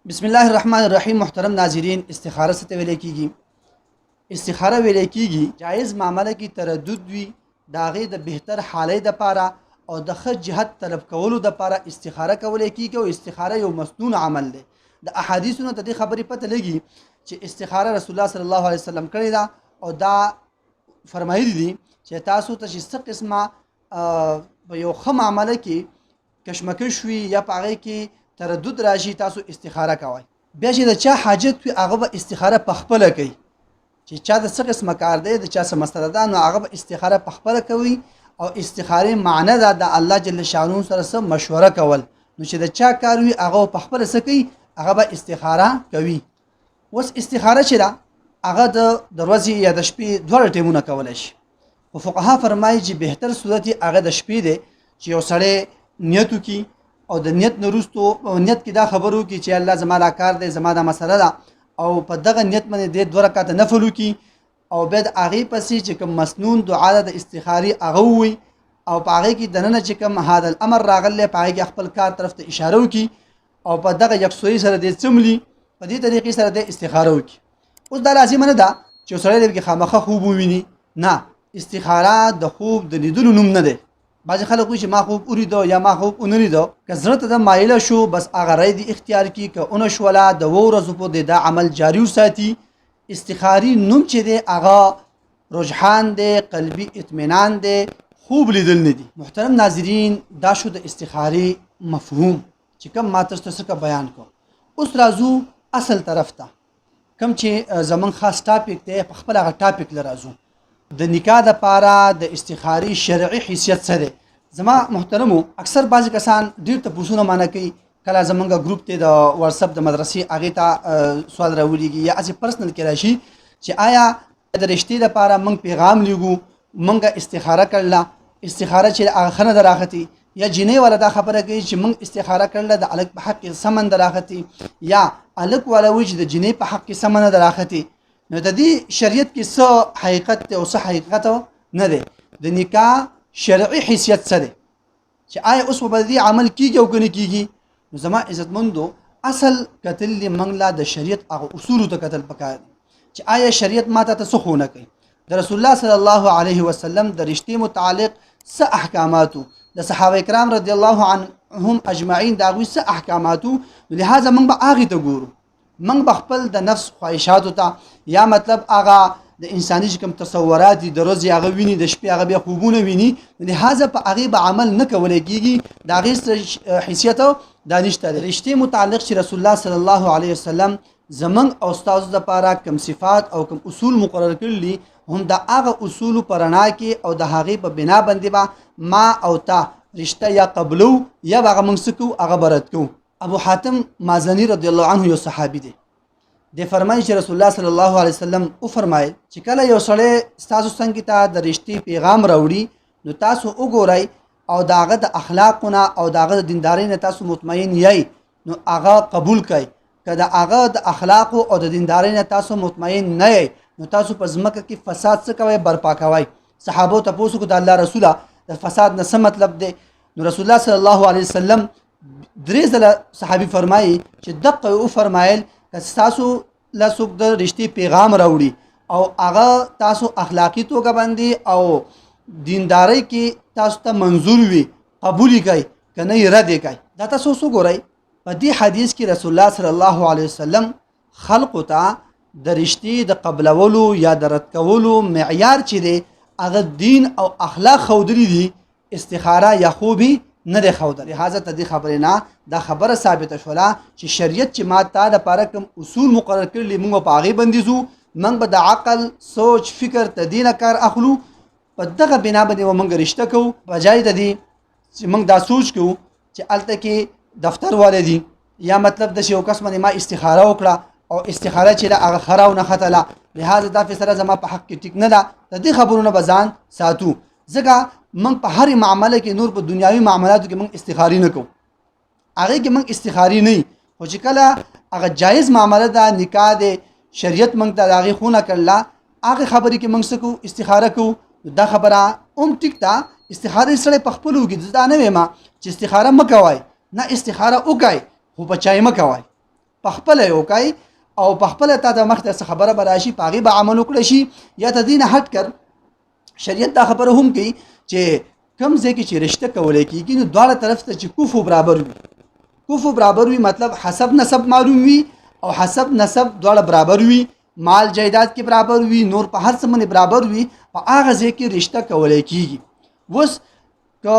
بسم الله الرحمن الرحیم. محترم ناظرین، استخاره څه ته ویل کیږي؟ استخاره ویل کیږي جایز معامله کې تردد وي د هغې د بهتر حالۍ دپاره او د ښه جهت طلب کولو دپاره استخاره کولی کیږي. او استخاره یو مسنون عمل دی. د احادیثونو ته دې خبرې پته لګي چې استخاره رسول الله صلی الله علیه وسلم کړې ده او دا فرمایلی دي چې تاسو ته چې څه قسمه په یو ښه معامله کې کشمکش وي یا په هغې کې تردد راشي، تاسو استخاره کوئ. بیا چې د چا حاجت وي هغه به استخاره په خپله کوي، چې چا د څه قسمه کار دی، د چا څه مسله ده، نو هغه به استخاره په خپله کوي. او استخارې معنی ده د الله جل شانو سره څه مشوره کول. نو چې د چا کار وي هغه په خپله څه کوي، هغه به استخاره کوي. اوس استخاره چې ده هغه د ورځې یا د شپې دواړه ټیمونه کولی شي. خو فقها فرمایي چې بهتر صورت یې هغه د شپې دی، چې یو سړی نیت وکړي او د نیت نه وروستو نیت کې دا خبر وکړي چې الله زما دا کار دی، زما دا مسله ده، او په دغه نیت باندې د 2 رکعاته نفل وکړي او بیا د هغې پسې چې کوم مسنون دعا ده د استخارې هغه ووایي او په هغې کې دننه چې کوم هذا الامر راغلی په هغې کې خپل کار طرف ته اشاره وکړي او په دغه یکسویي سره دې څملي، په دې طریقې سره د استخاره وکړي. اوس دا لازمه نه ده چې سړی دې کې خامخا خوب وویني، نه، استخاره د خوب د لیدلو نوم نه دی. بعضې خلک وایي چې ما خوب ولیدو یا ما خوب ونه لیدو. که زړه ته د مایله شو بس هغه رای دې اختیار کړي، که ونه شوله د 2 ورځو پورې دا عمل جاري وساتي. استخاري نوم چې دی هغه رجحان دی، قلبي اطمینان دی، خوب لیدل نه دي. محترم ناظرین، دا شو د استخاري مفهوم چې کوم ما تاسو ته بیان کو. اوس راځو اصل طرف ته، کوم چې زمون خاص ټاپک دی. په خپل هغه ټاپک لرازو د نکاح دپاره د استخاري شرعي حیثیت څه دی. زما محترمو، اکثر بعضې کسان ډېر تپوسونه معنی کوي. کله زمونږ ګروپ ته د واتساپ د مدرسې هغې ته سوال راولیږي یا هسې پرسنل کې راشي چې آیا د رشتې دپاره موږ پیغام لیږو، موږ استخاره کړله، استخاره چې هغه ښه نه ده راختې، یا جینۍ والا دا خبره کوي چې موږ استخاره کړله د هلک په حق کې سمه نه ده راختې، یا هلک والا وایي چې د جینۍ په حق کې سمه نه ده راختې. نو د دې شریعت کې څه حقیقت دی او څه حقیقت نه دی؟ د نکاح شرعي حیثیت څه دی؟ چې آیا اوس په دې عمل کیږي او که نه کیږي؟ نو زما عزتمندو، اصل کتل موږ لا د شریعت هغه اصولو ته کتل پکار دي چې آیا شریعت ماته ته څه ښونه کوي. د رسول الله صلی الله علیه وسلم د رشتې متعلق څه احکاماتو، د صحابه کرام رضی الله عنهم اجمعین د هغوی څه احکاماتو. لهذا موږ به هغې ته ګورو، موږ به خپل د نفس خواهشاتو ته، یا مطلب هغه د انساني چې کوم تصورات دي د ورځې هغه ویني، د شپې هغه بیا خوبونه ویني، لهذا په هغې به عمل نه کولی کېږي. د هغې حیثیت دا نشته. د رشتې متعلق چې رسول الله صلی الله علیه وسلم زموږ او ستاسو دپاره کوم صفات او کوم اصول مقرر کړي، هم د هغه اصولو په رڼا کې او د هغې په بنا باندې به ما او تا رشته یا قبلو یا به هغه موږ څه کوو، هغه به رد کوو. ابو حاتم مازنی رضی الله عنه یو صحابي دی. د فرمایي چې رسول الله صلی الله علیه وسلم وفرمایل چې کله یو سړی ستاسو څنګ ته د رشتې پیغام راوړي، نو تاسو وګورئ او د هغه د اخلاقونه او د هغه د دیندارۍ نه تاسو مطمئن یئ، نو هغه قبول کړئ. که د هغه د اخلاقو او د دیندارۍ نه تاسو مطمئن نه یئ، نو تاسو په ځمکه کې فساد څه کوئ؟ برپا کوئ. صحابو تپوس وکړو د الله رسوله د فساد نه څه مطلب دی؟ نو رسول الله صلی الله علیه وسلم 3 ځله صحابي فرمایي چې دقه وفرمایل که تاسو له څوک د رشتې پیغام راوړي او هغه تاسو اخلاقي توګه باندې او دیندارۍ کې تاسو ته منظور وي، قبول یې کوئ، که نه یې رد یې کوئ. دا تاسو اوس وګورئ، په دې حدیث کې رسول الله صلی الله علیه وسلم خلقو ته د رشتې د قبلولو یا د رد کولو معیار چې دی هغه دین او اخلاق ښودلي دي، استخاره یا خوبي نه دی ښودلی. لهذا ته دې خبرې نه دا خبره ثابته شوله چې شریعت چې ما تا دپاره کوم اصول مقرر کړي موږ په هغې باندې ځو، موږ به د عقل، سوچ، فکر تدینه کار اخلو، په دغه بنا باندې به موږ رشته کوو. بجای د دې چې موږ دا سوچ کوو چې هلته کې دفتر والا دي، یا مطلب د یو کس باندې ما استخاره وکړه او استخاره چې ده هغه ښه راونښتله، لهذا دا فیصله زما په حق کې ټیک نه ده. د دې خبرونه به ځان ساتو، ځکه موږ په هر معامله کې نور په دنیاوي معاملاتو کې موږ استخاري نه کوو، هغې کې موږ استخاري نه یي. خو چې کله هغه جایز معامله ده، نکاح دی، شریعت موږ ته د هغې ښونه کړله، هغې خبرې کې موږ څه کوو؟ استخاره کوو. دا خبره هم ټیک ده، استخاره سړی په خپلو کې دا نه وایم چې استخاره مه کوئ، نه، استخاره وکئ خو په چای مه کوئ. پخپل یو کوي او پخپل تا د مخ ته خبره براشي پاغي به عمل وکړي شي یا تدین هټ کر شریعت دا خبره هم کوي چې کم ځای کې چې رشته کولای کیږي نو دواړه طرف ته چې کوفو برابر وي کوفو برابر وي مطلب حسب نسب معلوم وي او حسب نسب دواړه برابر وي مال جایداد کې برابر وي نور په هر څه باندې برابر وي په هغه ځای کې رشته کولای کیږي. وس که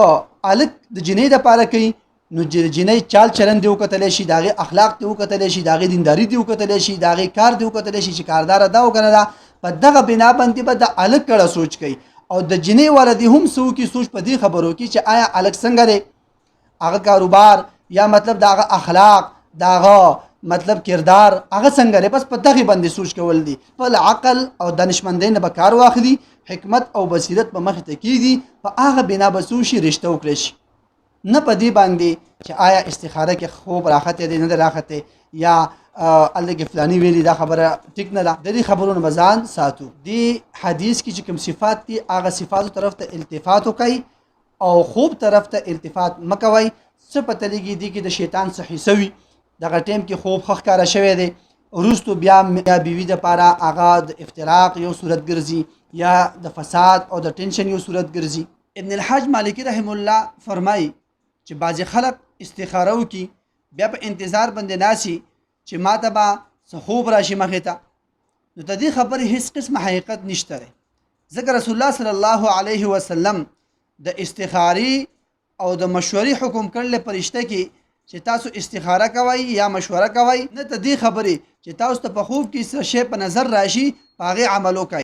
الک د جنې د پاره کوي نو جنې چال چلن دی وکتل شي داغه اخلاق دی وکتل شي داغه دینداری دی وکتل شي داغه کار دی وکتل شي چې کاردار دا وکنه دا په دغه بنا باندې به د الک کړه سوچ کوي او د جنې ولدي هم سو کی سوچ په دې خبرو کې چې آیا الک څنګه دی هغه کاروبار یا مطلب داغه اخلاق داغه مطلب کردار هغه څنګه دی بس په دغه باندې سوچ کول دي په عقل او دانشمندۍ نه به کار واخلي حکمت او بصیرت په مخ ته کیږي په هغه بنا به سوشي رشته وکړي شي نه په دې باندې چې آیا استخاره کې خوب راخته دي نه راخته یا الله کې فلانی ویلي دا خبره ټیک نه ده د دې خبرونو مزان ساتو دی حدیث کې چې کوم صفات دي هغه صفاتو طرف ته التفات وکي او خوب طرف ته التفات مکوي څه پته لګي دي کې د شیطان څخه حسوي دغه ټیم کې خوب خخکاره شوی دی وروستو بیا بیوی د پاره هغه د افتراق یو صورت ګرځي یا د فساد او د ټینشن یو صورت ګرځي. ابن الحاج مالکی رحم الله فرمای چې بعض خلک استخاره وکي بیا په انتظار باندې ناسي چې ماته به خوب راشي مخې ته نو د دې خبرې هیڅ قسم حقیقت نشته ځکه رسول الله صلی الله علیه وسلم د استخاری او د مشورې حکم کړل پرشته کې چې تاسو استخاره کوئ یا مشوره کوئ نه ته دې خبرې چې تاسو ته په خوب کې څه شی په نظر راشي هغه عمل وکړئ.